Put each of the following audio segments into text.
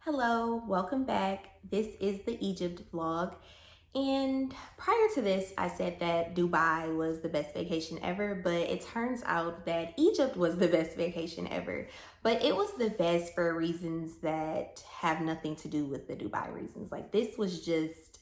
Hello, welcome back. This is the Egypt vlog. And prior to this, I said that Dubai was the best vacation ever, but it turns out that Egypt was the best vacation ever. But it was the best for reasons that have nothing to do with the Dubai reasons. Like, this was just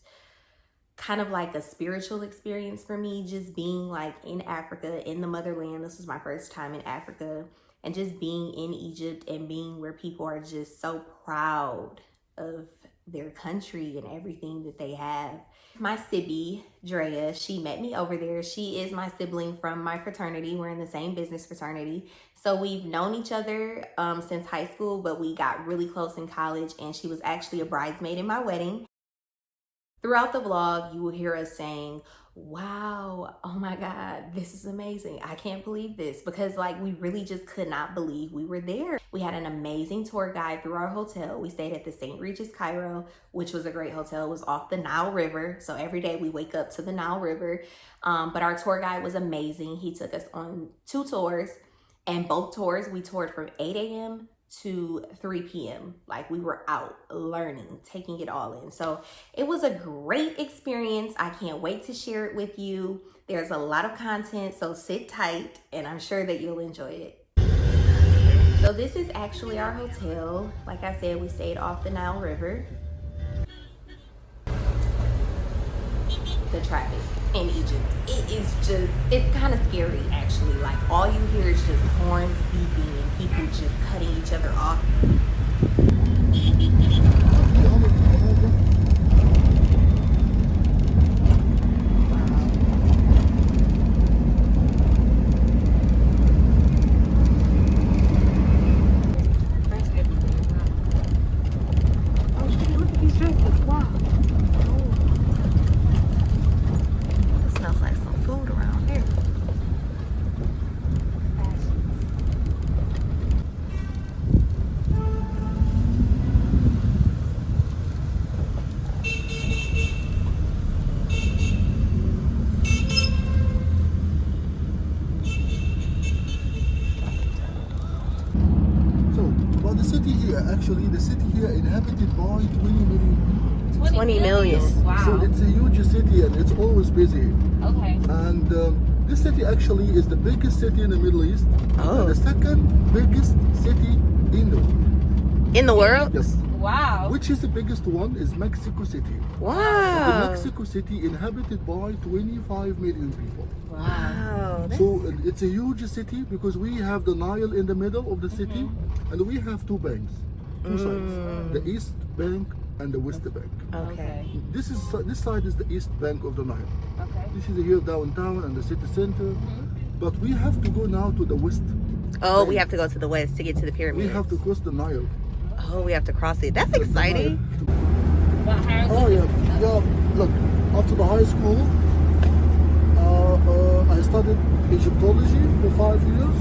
kind of like a spiritual experience for me, just being like in Africa, in the motherland. This was my first time in Africa. And just being in Egypt and being where people are just so proud of their country and everything that they have. My sibby, Drea, she met me over there. She is my sibling from my fraternity. We're in the same business fraternity. So we've known each other since high school, but we got really close in college, and she was actually a bridesmaid in my wedding. Throughout the vlog, you will hear us saying, wow, oh my God, this is amazing. I can't believe this, because like we really just could not believe we were there. We had an amazing tour guide through our hotel. We stayed at the St. Regis Cairo, which was a great hotel. It was off the Nile River. So every day we wake up to the Nile River. But our tour guide was amazing. He took us on 2 tours, and both tours we toured from 8 a.m. to 3 p.m. Like, we were out learning, taking it all in. So it was a great experience. I can't wait to share it with you. There's a lot of content, so sit tight, and I'm sure that you'll enjoy it. So this is actually our hotel. Like I said, we stayed off the Nile River. The traffic in Egypt, it's kind of scary actually. Like, all you hear is just horns beeping and people just cutting each other off. Actually, the city here inhabited by 20 million people. 20 million. Wow. So it's a huge city and it's always busy. Okay. And this city actually is the biggest city in the Middle East. Oh. And the second biggest city in the world. In the world? Yes. Wow. Which is the biggest one is Mexico City. Wow. The Mexico City inhabited by 25 million people. Wow. So it's a huge city because we have the Nile in the middle of the city, and we have 2 banks, 2 sides, the East Bank and the West Bank. Okay. This side is the East Bank of the Nile. Okay. This is here downtown and the city center. But we have to go now to the West. Oh, Bank. we have to go to the west to get to the pyramids. We have to cross the Nile. Oh, we have to cross it. That's exciting. Oh yeah. Look, after the high school, I studied Egyptology for 5 years,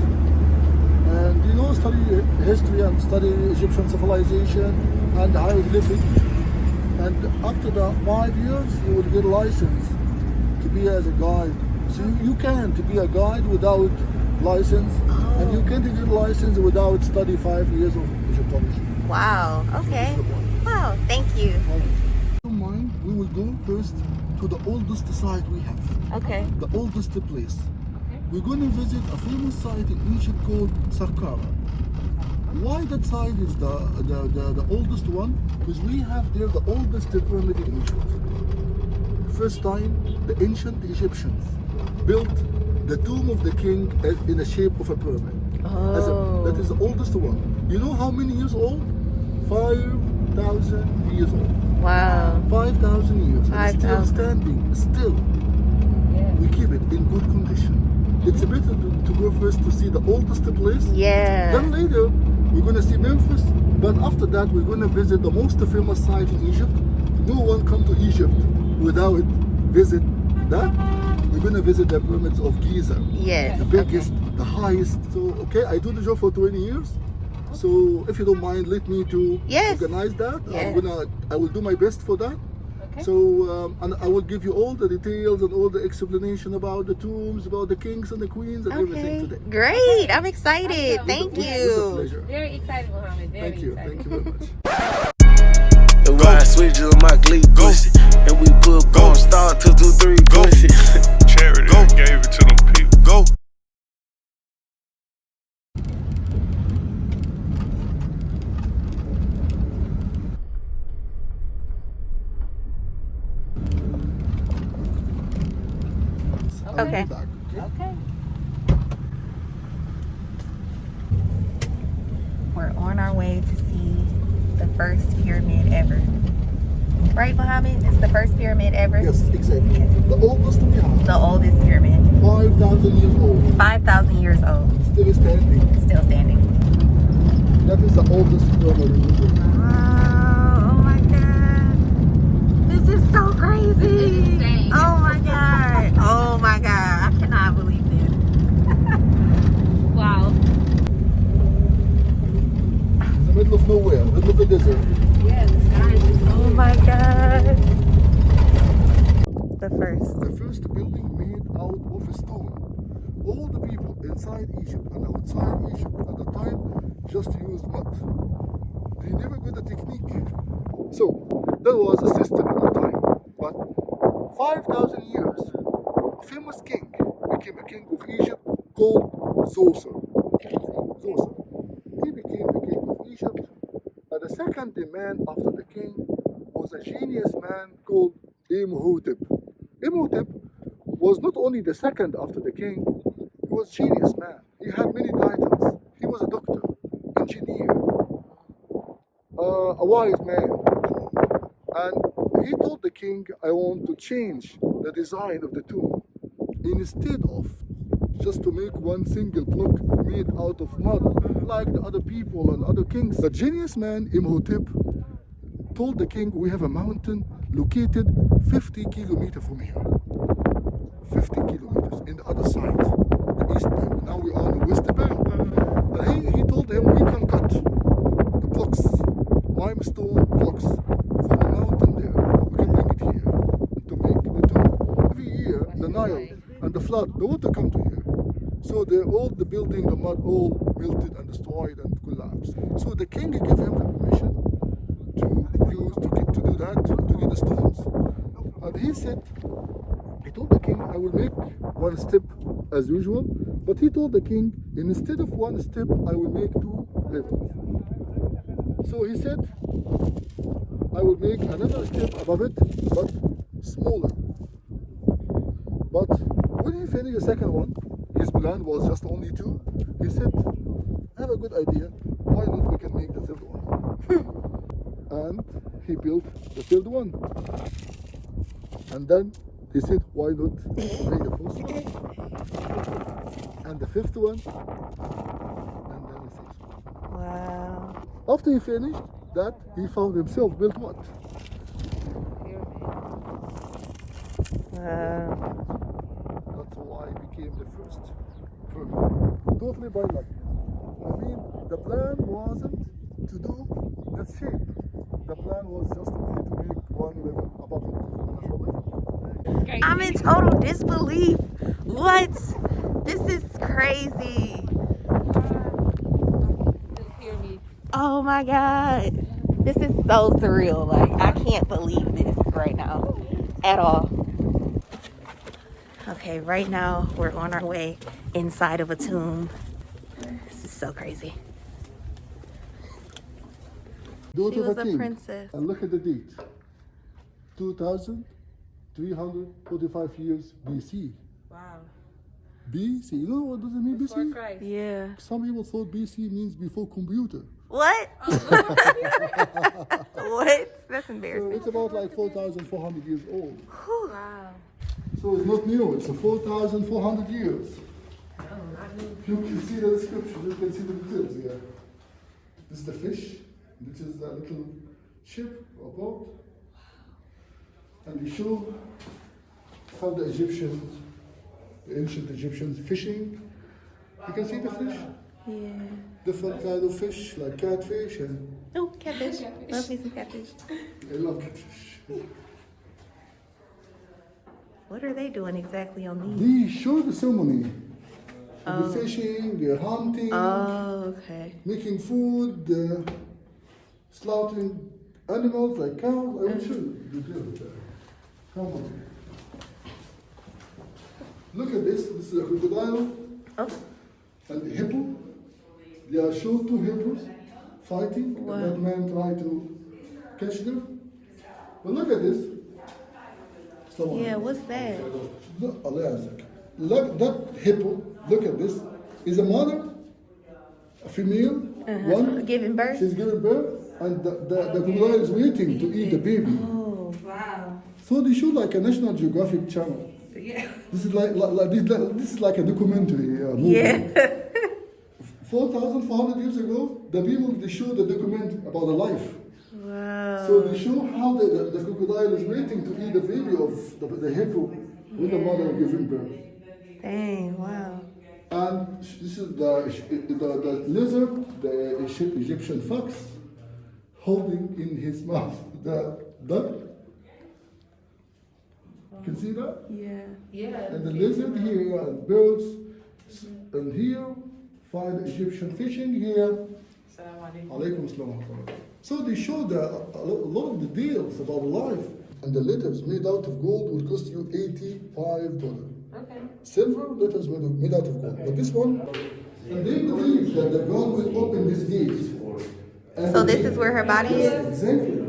and study history and study Egyptian civilization and hieroglyphic. And after the 5 years, you will get a license to be as a guide. So you can't be a guide without license, and you can't get a license without study 5 years of Egyptology. Wow. Okay. Wow. Thank you. Don't mind, we will go first to the oldest site we have. Okay. The oldest place. We're going to visit a famous site in Egypt called Saqqara. Why that site is the oldest one? Because we have there the oldest pyramid in Egypt. First time, the ancient Egyptians built the tomb of the king in the shape of a pyramid. Oh. That is the oldest one. You know how many years old? 5,000 years old. Wow. 5,000 years. And still 5,000. standing. Still. Yeah. We keep it in good condition. It's better to go first to see the oldest place. Yeah. Then later, we're going to see Memphis. But after that, we're going to visit the most famous site in Egypt. No one come to Egypt without visit that. We're going to visit the pyramids of Giza. Yes. The biggest, the highest. So, okay, I do the job for 20 years. So, if you don't mind, let me to organize that. Yes. I will do my best for that. Okay. So, and I will give you all the details and all the explanation about the tombs, about the kings and the queens and everything today. Great. I'm excited. Awesome. Thank It was a you. pleasure. Very excited, Mohammed. Very Thank you. excited. Thank you very much. And ride switches on my glee pussy. And we put bone star 2, 2, 3 pussy. Charity gave it to them people. Go. Okay. Back. Okay. We're on our way to see the first pyramid ever. Right, Mohammed? It's the first pyramid ever? Yes, exactly. Yes. The oldest we have. The oldest pyramid. 5,000 years old. 5,000 years old. Still standing. Still standing. That is the oldest pyramid in the world. Oh my God. This is so crazy. Oh my God. Oh my God. I cannot believe this. Wow. In the middle of nowhere, middle of the desert. Oh my God. The first. The first building made out of stone. All the people inside Egypt and outside Egypt at the time just used mud. They never got a technique. So there was a system at the time. But 5,000 years, a famous king became a king of Egypt called Zoser. He became the king of Egypt. And the second man after the king was a genius man called Imhotep. Imhotep was not only the second after the king, he was a genius man. He had many titles. He was a doctor, engineer, a wise man. And he told the king, I want to change the design of the tomb. Instead of just to make one single block made out of mud, like the other people and other kings. The genius man, Imhotep, told the king, we have a mountain located 50 kilometers from here. 50 kilometers in the other side, the east bank. Now we are on the west bank. And he told him, we can cut the blocks, limestone blocks from the mountain there. We can bring it here to make the tomb. Every year, the Nile and the flood, the water come to here. So all the building, the mud, all melted and destroyed and collapsed. So the king gave him the permission to do that, to get the stones. And he said, he told the king, I will make one step as usual. But he told the king, instead of one step, I will make 2 levels. So he said, I will make another step above it, but smaller. But when he finished the second one, his plan was just only 2. He said, I have a good idea. Why not we can make the third one? And he built the third one. And then he said, why not make the fourth one? And the fifth one. And then the sixth one. Wow. After he finished that, he found himself built what? Wow. That's why he became the first pyramid. Totally by luck. I mean, the plan wasn't to do the shape. The plan was just only to make one level above it. That's all. I'm in total disbelief. What? This is crazy. Oh my God. This is so surreal. Like, I can't believe this right now at all. Okay, right now we're on our way inside of a tomb. This is so crazy. Daughter She of was a a king. princess. And look at the date. 2,345 years BC. Wow. BC. You know what does it mean Before BC? Christ. Yeah. Some people thought BC means before computer. What? What? That's So embarrassing. it's about like 4,400 years old. Wow. So it's not new, it's a 4,400 years. You can see the description, you can see the details here. This is the fish, this is the little ship or boat. And they show how the Egyptians, the ancient Egyptians fishing. You can see the fish? Yeah. Different kind of fish, like catfish, and Oh, catfish. Love me some catfish. I love catfish. What are they doing exactly on these? They show the ceremony. The fishing, the hunting, Oh, okay. making food, slaughtering animals like cows. I will show you details there. Come on. Look at this. This is a crocodile and a hippo. They are shown two hippos fighting. Wow. And that man tried to catch them. But look at this. Yeah, what's that? Look, that hippo, look at this, is a mother, a female, one. Giving birth? She's giving birth, and the crocodile is waiting to eat the baby. Oh, wow. So they show like a National Geographic channel. Yeah. This is this is like a documentary movie. Yeah. 4,400 years ago, the people, they show the document about the life. Wow. So they show how the crocodile is waiting to eat the baby of the hippo with the mother giving birth. Dang, wow. And this is the lizard, the Egyptian fox, holding in his mouth the duck. You can see that? Yeah. And the lizard here, and birds, and here, find Egyptian fishing here. Alaikum salam. So they show a lot of the deals about life. And the letters made out of gold would cost you $85. Okay. Silver letters made out of gold. But this one, and they believe that the God will open this gate. So this is where her body is? Exactly.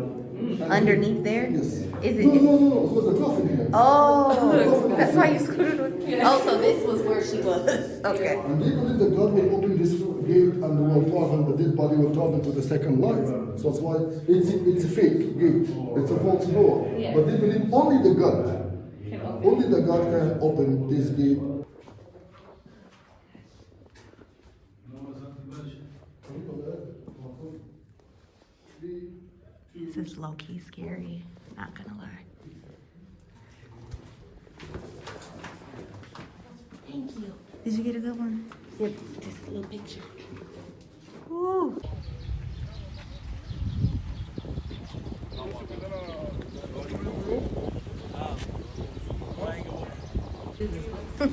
Underneath there? Yes. Is it? No, it was a coffin here. Oh, that's why you scooted with me. Oh, so this was where she was. Okay. And they believe that God will open this gate and will travel, the dead body will travel to the second life. So that's why it's a fake gate. It's a false door. Yeah. But they believe only the God can open this gate. This is low-key scary, not gonna lie. Thank you. Did you get a good one? Yep, just a little picture. Woo!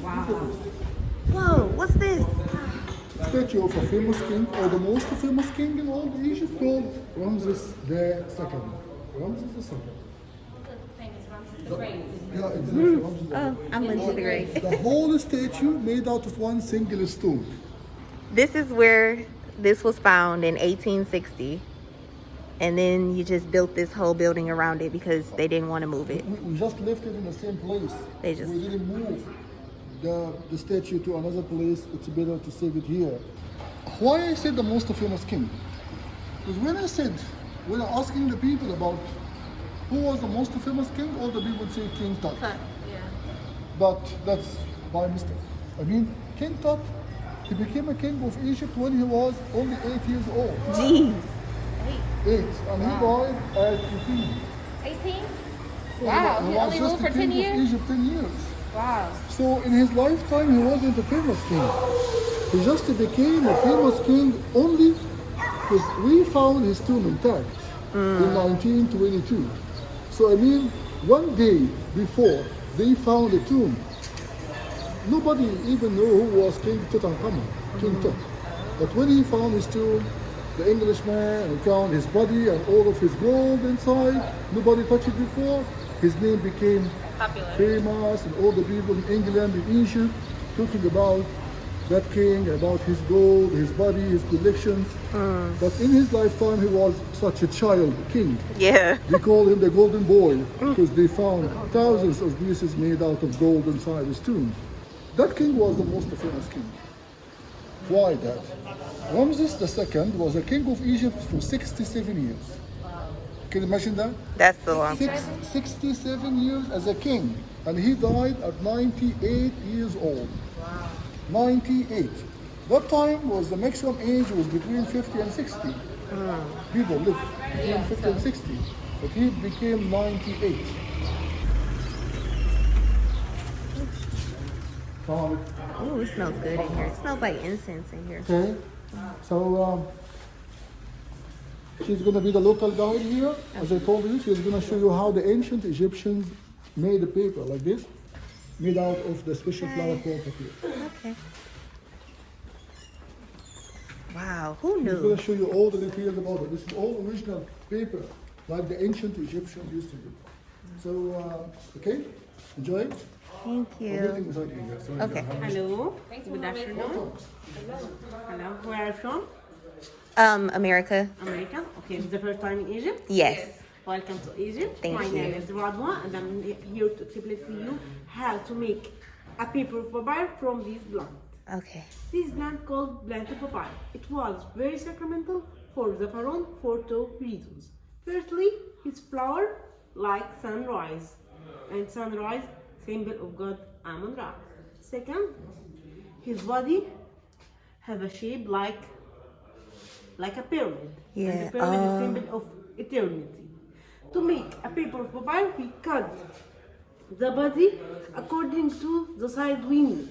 Wow. Whoa, what's this? Statue of a famous king, or the most famous king in all of Egypt, called Ramses II. Ramses II. Yeah, exactly. Ramses II. Oh, I'm Lyndzie the Great. The whole statue made out of one single stone. This is where this was found in 1860. And then you just built this whole building around it because they didn't want to move it. We just left it in the same place. They just- We didn't move the statue to another place. It's better to save it here. Why I said the most famous king? Because when I'm asking the people about who was the most famous king, all the people say King Tut. But that's by mistake. I mean, King Tut, he became a king of Egypt when he was only 8 years old. Jeez. 8, and he died at 18. 18? He Wow, he was only just ruled the for 10 king of years? Egypt 10 years. Wow. So in his lifetime, he wasn't a famous king. He just became a famous king only because we found his tomb intact in 1922. So I mean, one day before they found the tomb, nobody even knew who was King Tutankhamun, King Tut. But when he found his tomb, the Englishman found his body and all of his gold inside, nobody touched it before. His name became famous, and all the people in England and Egypt talking about that king, about his gold, his body, his collections. But in his lifetime, he was such a child king. Yeah. They called him the Golden Boy because they found thousands of pieces made out of gold inside his tomb. That king was the most famous king. Why that? Ramses II was a king of Egypt for 67 years. Can you imagine that? That's the long time. 67 years as a king, and he died at 98 years old. Wow. 98. That time was the maximum age was between 50 and 60. People lived between 50 and 60, but he became 98. Ooh, it smells good in here. It smells like incense in here. Okay, so she's going to be the local guide here. As I told you, she's going to show you how the ancient Egyptians made the paper like this, made out of the special flower called papyrus. Okay. Wow, who She's going knew? to show you all the details about it. This is all original paper like the ancient Egyptians used to do. So, okay, enjoy. Thank Everything you. is okay here. So Okay. Hello. Good afternoon. Hello. Where are you from? America. America. Okay, this is the first time in Egypt? Yes. Welcome to Egypt. Thank My you. name is Radwa and I'm here to explain to you how to make a paper papaya from this plant. Okay. This plant called plant of papaya. It was very sacramental for the pharaoh for two reasons. Firstly, his flower like sunrise, and sunrise symbol of God Amun-Ra. Second, his body have a shape like a pyramid. And Yeah, the pyramid is symbol of eternity. To make a paper of papaya, we cut the body according to the size we need.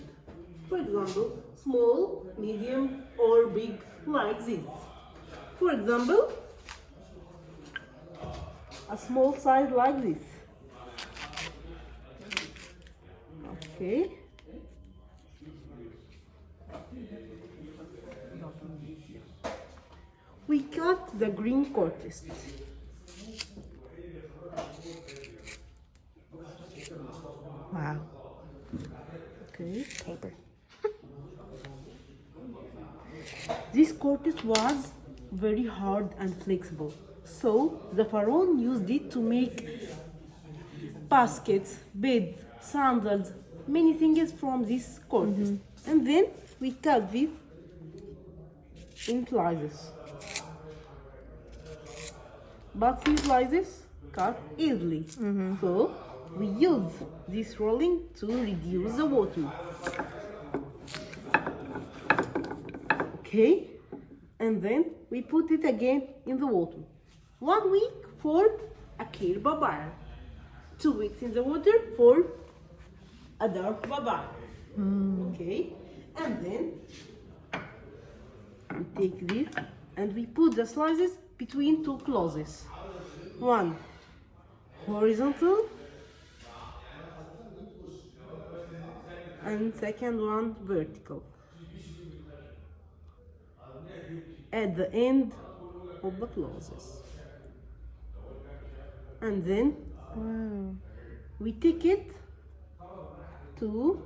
For example, small, medium, or big, like this. For example, a small size like this. Okay. We cut the green cortex. Wow. Okay. Paper. This cortex was very hard and flexible. So the pharaoh used it to make baskets, bed, sandals, many things from this cortex. And then we cut this in slices. But these slices cut easily. So we use this rolling to reduce the water. Okay, and then we put it again in the water. 1 week for a clear papaya. 2 weeks in the water for a dark papaya. Okay, and then we take this and we put the slices between two closes. One horizontal and second one vertical. At the end of the closes. And then we take it to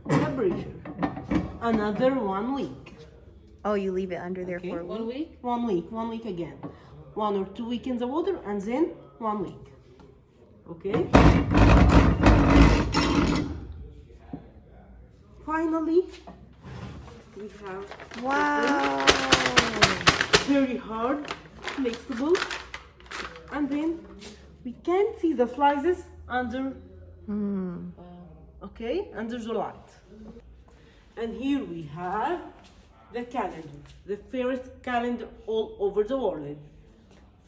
the pressure. Another 1 week. Oh, you leave it under there Okay. for a week? 1 week? 1 week. 1 week again. 1 or 2 weeks in the water and then 1 week. Okay? Finally, we have Wow. very hard, flexible, and then we can see the slices under, okay, under the light. And here we have the calendar, the first calendar all over the world.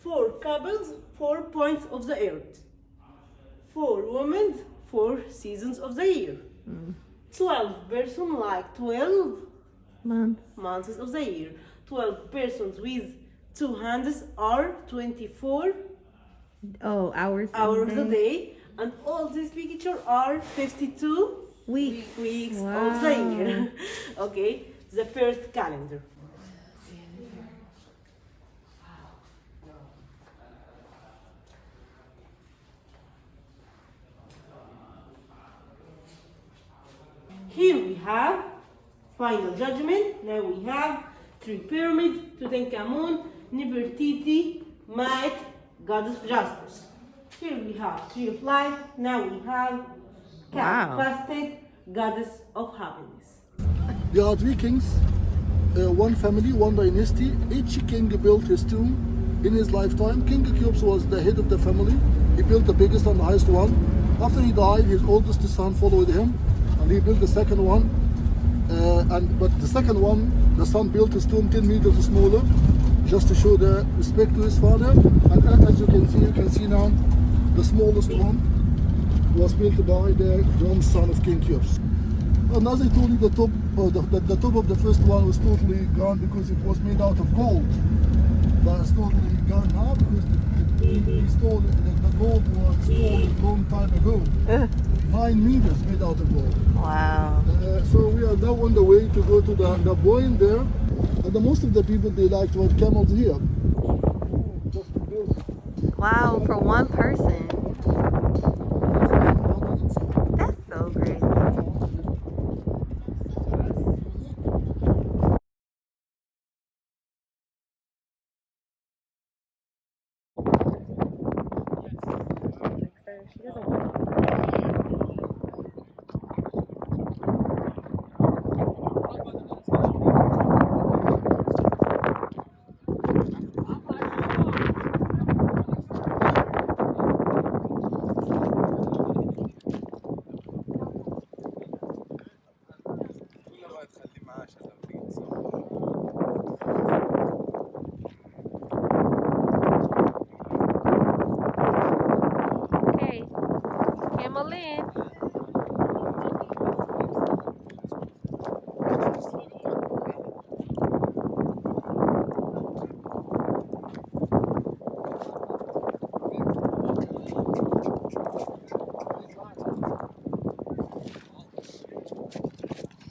4 couples, 4 points of the earth. 4 women, 4 seasons of the year. 12 persons like 12 months of the year. 12 persons with 2 hands are 24 Oh, hours hours a day, and all these pictures are 52 weeks of the year. Okay, the first calendar. Here we have final judgment. Now we have 3 pyramids, Tutankhamun, Nefertiti, Ma'at, goddess of justice. Here we have Tree of Life. Now we have Wow. Fasted, goddess of happiness. There are 3 kings, one family, one dynasty. Each king built his tomb in his lifetime. King Khufu was the head of the family. He built the biggest and the highest one. After he died, his oldest son followed him, and he built the second one. But the second one, the son built his tomb 10 meters smaller, just to show the respect to his father. And as you can see now, the smallest one was built by the grandson of King Khufu. And as I told you, the top of the first one was totally gone because it was made out of gold. But it's totally gone now because he stole it. The gold was stolen a long time ago. 9 meters made out of gold. Wow. So we are now on the way to go to the point there. And most of the people, they like to have camels here. Just to build Wow, for one person. That's so crazy. She doesn't want Okay, camel in.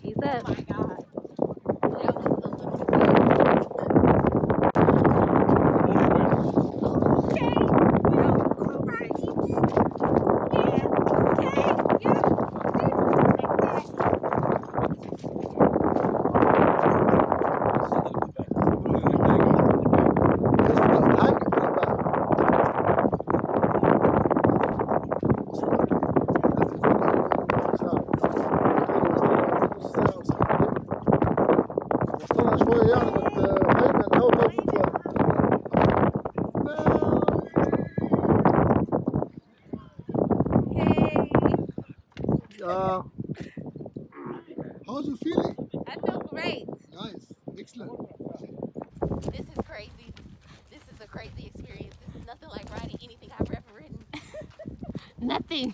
She's up. Oh my God. That was a little okay. All right. Yeah. How's you feeling? I feel great. Nice, excellent. This is crazy. This is a crazy experience. This is nothing like riding anything I've ever ridden. Nothing.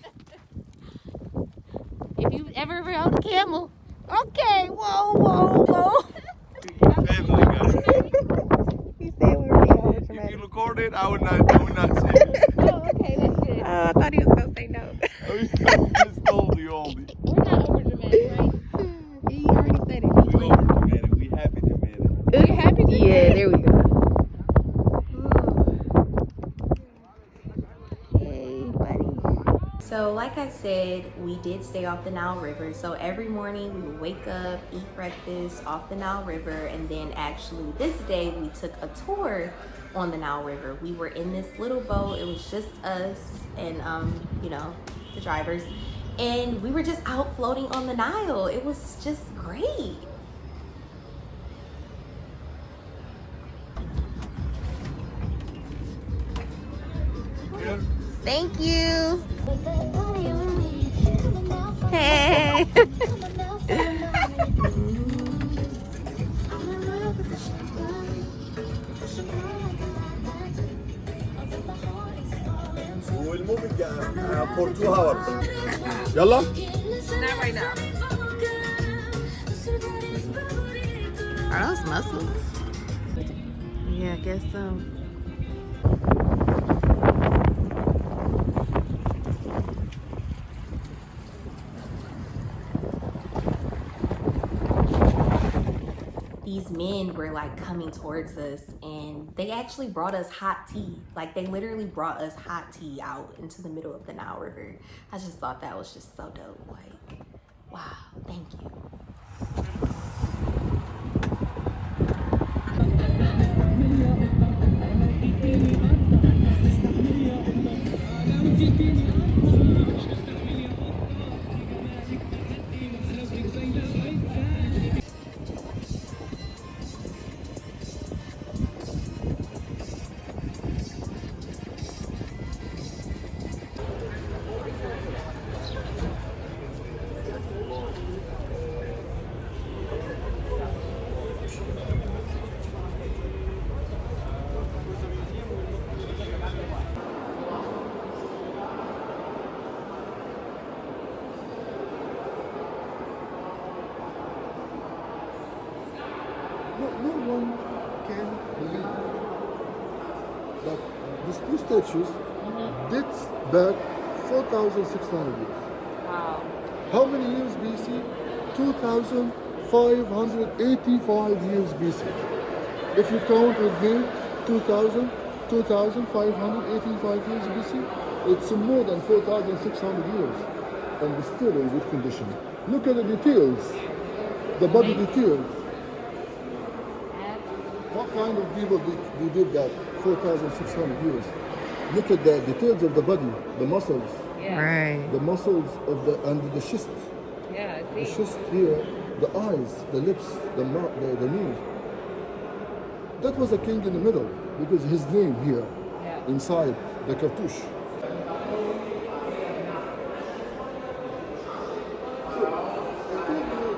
If you've ever rode a camel, okay, whoa. He said we were being over If dramatic. you recorded, I would not say it. Oh, okay, that's good. I thought he was gonna say no. Just told you only. We're not over dramatic, right? He already said it. We over dramatic. We happy dramatic. We're happy to. Yeah, there we go. Hey, buddy. So, like I said, we did stay off the Nile River. So every morning we would wake up, eat breakfast off the Nile River, and then actually this day we took a tour on the Nile River. We were in this little boat. It was just us and you know, the drivers, and we were just out floating on the Nile. It was just great. Thank you. Hey. We'll move it for 2 hours. Yalla? Not right now. Are those mussels? Yeah, I guess so. These men were like coming towards us, and they actually brought us hot tea. Like they literally brought us hot tea out into the middle of the Nile River. I just thought that was just so dope. Like, wow, thank you. No one can believe that these two statues dates back 4,600 years. Wow. How many years BC? 2,585 years BC. If you count with me, 2,000, 2,585 years BC. It's more than 4,600 years, and it's still in good condition. Look at the details, the body details. What kind of people they did that 4,600 years? Look at the details of the body, the muscles, Right. the muscles of the chest, Yeah, the chest here, the eyes, the lips, the mouth, the nose. That was a king in the middle because his name here, inside the cartouche.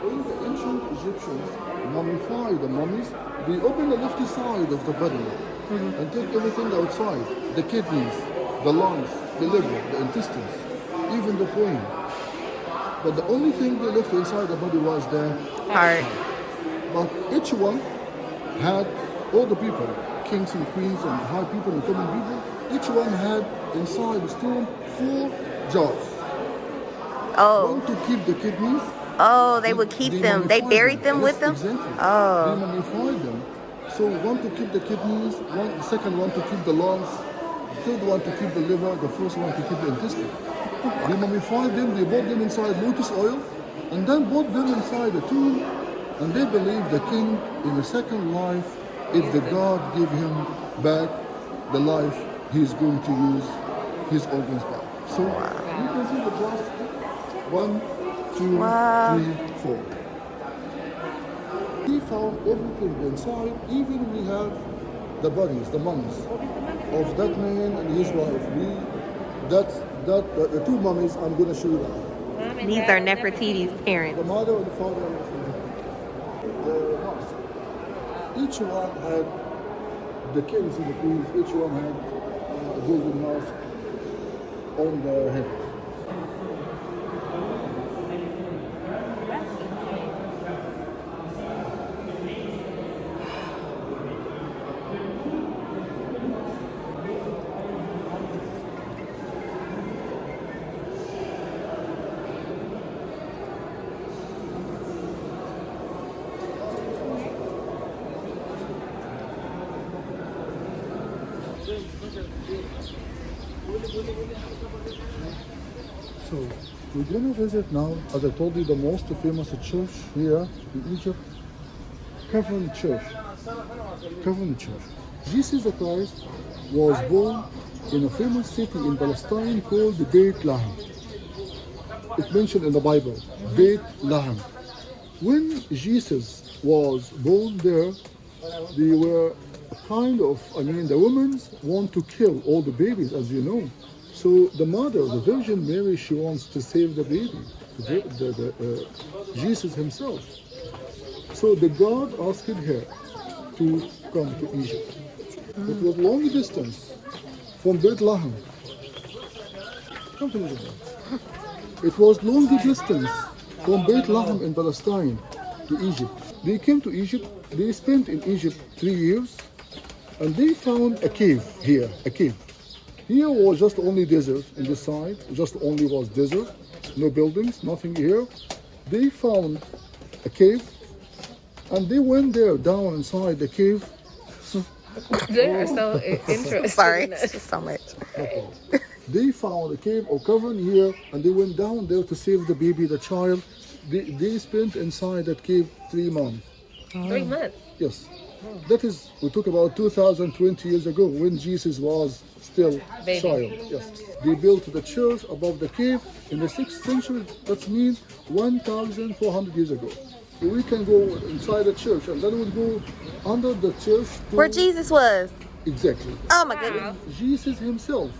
When the ancient Egyptians mummify the mummies, they open the left side of the body and take everything outside, the kidneys, the lungs, the liver, the intestines, even the brain. But the only thing they left inside the body was the Heart. But each one had, all the people, kings and queens and high people and common people, each one had inside the stone 4 jars. Oh. One to keep the kidneys. Oh, they would keep them. They mummified buried them with them? Exactly. Oh. They mummified them. So one to keep the kidneys, the second one to keep the lungs, third one to keep the liver, the first one to keep the intestine. They mummified them, they put them inside lotus oil, and then put them inside a tomb, and they believe the king in the second life, if the God give him back the life, he's going to use his organs back. So you can see the glass 1, 2, 3, 4. He found everything inside, even we have the bodies, the mummies of that man and his wife. The 2 mummies, I'm going to show you that. These are Nefertiti's The parents. mother and the father and the house. Each one had the kings and the queens, each one had a golden mask on their head. So we're gonna visit now, as I told you, the most famous church here in Egypt, CAVERN Church. CAVERN Church. Jesus Christ was born in a famous city in Palestine called Beit Lahem. It's mentioned in the Bible, Beit Lahem. When Jesus was born there, they were the women want to kill all the babies, as you know. So the mother, the Virgin Mary, she wants to save the baby, Jesus himself. So the God asked her to come to Egypt. It was long distance from Beit Lahem. Come to Egypt. It was long distance from Beit Lahem in Palestine to Egypt. They came to Egypt. They spent in Egypt 3 years, and they found a cave here, a cave. Here was just only desert in this side, just only was desert, no buildings, nothing here. They found a cave, and they went there down inside the cave. They are so interesting. Sorry, it's just so much. They found a cave or cavern here, and they went down there to save the baby, the child. They spent inside that cave 3 months. 3 months. Yes. That is, we talk about 2,020 years ago when Jesus was still Baby. child. Yes. They built the church above the cave in the 6th century. That means 1,400 years ago. So we can go inside the church and then we'll go under the church to Where Jesus was. Exactly. Oh my goodness. Jesus himself.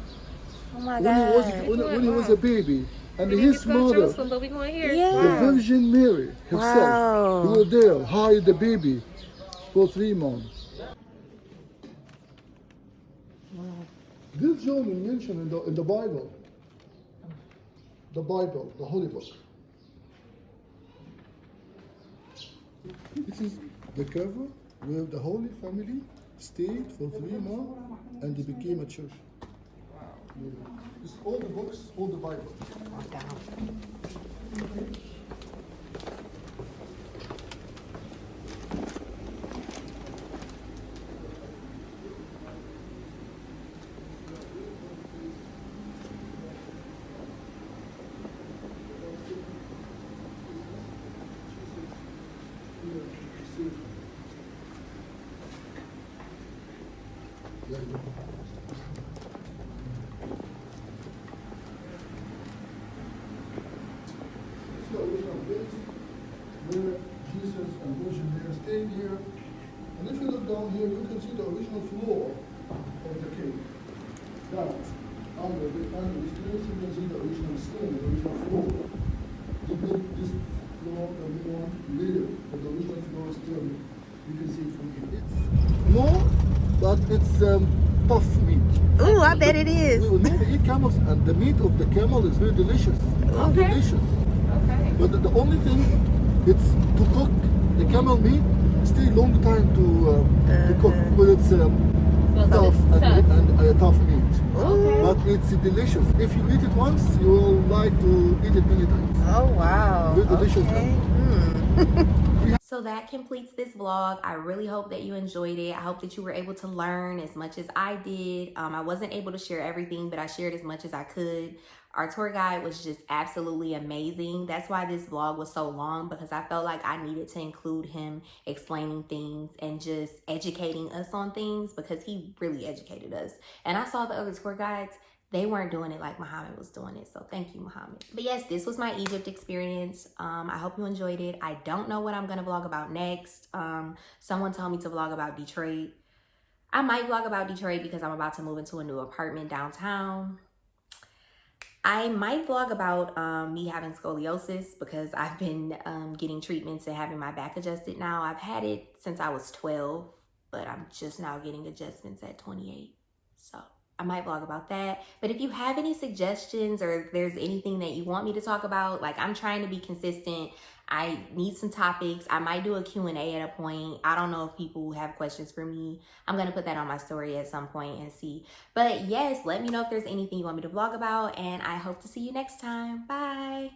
Oh my When he was a baby, and his mother, But we going here. the Virgin Mary herself, Wow. they were there, hide the baby for 3 months. This John is mentioned in the Bible. The Bible, the Holy Book. This is the cover where the Holy Family stayed for 3 months and they became a church. It's all the books, all the Bible. Very good. It's the original base where Jesus and Virgin Mary stayed here. And if you look down here, you can see the original floor of the cave. That, under the stairs, you can see the original stone, the original floor. They built this floor and the one later, but the original floor is still, you can see it from here. It's more, but it's tough meat. Ooh, I bet it is. We will never eat camels, and the meat of the camel is very delicious. Okay. Delicious. Okay. But the only thing, it's to cook the camel meat, stay long time to cook, because it's tough and tough meat. Ooh. But it's delicious. If you eat it once, you will like to eat it many times. Oh, wow. Very delicious. Okay. So that completes this vlog. I really hope that you enjoyed it. I hope that you were able to learn as much as I did. I wasn't able to share everything, but I shared as much as I could. Our tour guide was just absolutely amazing. That's why this vlog was so long, because I felt like I needed to include him explaining things and just educating us on things, because he really educated us. And I saw the other tour guides, they weren't doing it like Muhammad was doing it. So thank you, Muhammad. But yes, this was my Egypt experience. I hope you enjoyed it. I don't know what I'm going to vlog about next. Someone told me to vlog about Detroit. I might vlog about Detroit because I'm about to move into a new apartment downtown. I might vlog about me having scoliosis, because I've been getting treatments and having my back adjusted now. I've had it since I was 12, but I'm just now getting adjustments at 28. So I might vlog about that. But if you have any suggestions, or if there's anything that you want me to talk about, like, I'm trying to be consistent. I need some topics. I might do a Q&A at a point. I don't know if people have questions for me. I'm going to put that on my story at some point and see. But yes, let me know if there's anything you want me to vlog about, and I hope to see you next time. Bye.